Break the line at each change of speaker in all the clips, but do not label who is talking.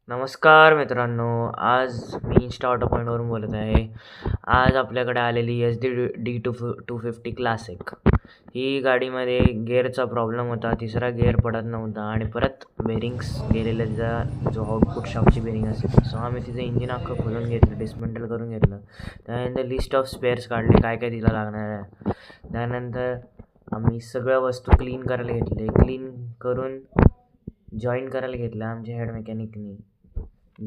नमस्कार मित्रांनो, आज मी इन्स्टा ऑटो पॉईंटवरून बोलत आहे. आज आपल्याकडे आलेली SD250 क्लासिक ही गाडीमध्ये गिअरचा प्रॉब्लेम होता. तिसरा गिअर पडत नव्हता आणि परत बेरिंग्स गेलेला तिचा जो आउटपुट शॉपची बेरिंग असेल. सो आम्ही तिचं इंजिन अख्खं खोलून घेतलं, डिस्मेंटल करून घेतलं. त्यानंतर लिस्ट ऑफ स्पेअर्स काढले, काय काय तिला लागणार आहे. त्यानंतर आम्ही सगळ्या वस्तू क्लीन करायला घेतले. क्लीन करून जॉईन करायला घेतलं आमच्या हेड मेकॅनिकनी,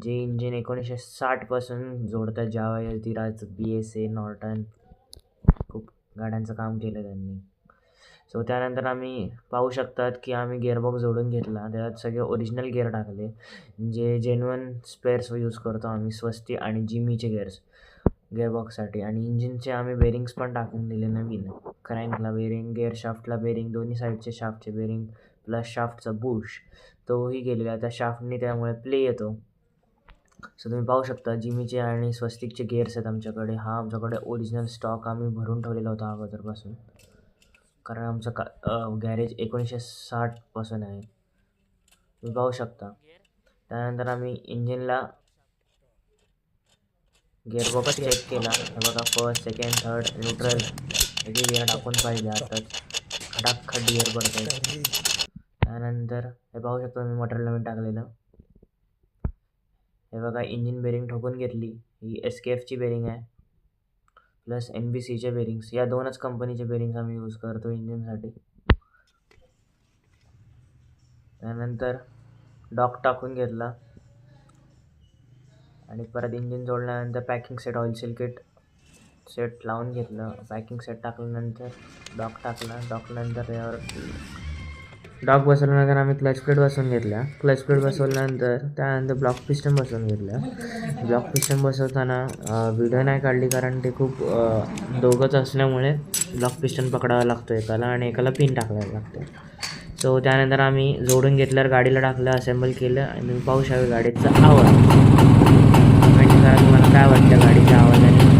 जे इंजिन 1960पासून जोडतात. जावा, एल्तिराज, BSA, नॉर्टन, खूप गाड्यांचं काम केलं त्यांनी. सो त्यानंतर आम्ही पाहू शकतात की आम्ही गिअरबॉक्स जोडून घेतला. त्यात सगळे ओरिजिनल गिअर टाकले, जे जेन्युइन स्पेअर्स यूज करतो आम्ही, स्वस्ती आणि जिमीचे गिअरबॉक्ससाठी. आणि इंजिनचे आम्ही बेरिंग्स पण टाकून दिले नवीन. क्रँकला बेरिंग, गिअर शाफ्टला बेरिंग, दोन्ही साईडचे शाफ्टचे बेरिंग प्लस शाफ्टचा बुश तोही गेलेला. त्या शाफ्टनी त्यामुळे प्ले येतो. सो तुम्ही पाहू शकता जिमीचे आणि स्वस्तिकचे गिअर्स आहेत आमच्याकडे. हा आमच्याकडे ओरिजिनल स्टॉक आम्ही भरून ठेवलेला होता अगोदरपासून, कारण आमचं गॅरेज 1960पासून आहे, तुम्ही पाहू शकता. त्यानंतर आम्ही इंजिनला गिअरबॉक्स चेक केला. हे बघा, फर्स्ट, सेकंड, थर्ड, न्यूट्रल हे गिअर टाकून पाहिजे. आताच खटाखट गिअर पडत आहेत. त्यानंतर हे पाहू शकता मी मटेरियल नवीन टाकलेलं. हे बघा, इंजिन बेरिंग ठोकून घेतली. ही SKFची बेरिंग आहे प्लस NBCचे बेरिंग्स. या दोनच कंपनीचे बेरिंग्स आम्ही यूज करतो इंजिनसाठी. त्यानंतर डॉक टाकून घेतला आणि परत इंजिन जोडल्यानंतर packing set, oil seal kit set लावून घेतलं. पॅकिंग सेट टाकल्यानंतर डॉक टाकला. डॉकनंतर यावर डॉक बसवल्यानंतर आम्ही क्लच प्लेट बसवून घेतल्या. क्लच प्लेट बसवल्यानंतर त्यानंतर ब्लॉक पिस्टन बसवून घेतल्या. ब्लॉक पिस्टन बसवताना व्हिडिओ नाही काढली, कारण ते खूप दोघंच असल्यामुळे ब्लॉक पिस्टन पकडावा लागतो एकाला आणि एकाला पिन टाकायला लागते. सो त्यानंतर आम्ही जोडून घेतल्यावर गाडीला टाकलं, असेंबल केलं. आणि तुम्ही पाहू शकता गाडीचा आवाज. कमेंट करा तुम्हाला काय वाटतं गाडीच्या आवाजाने.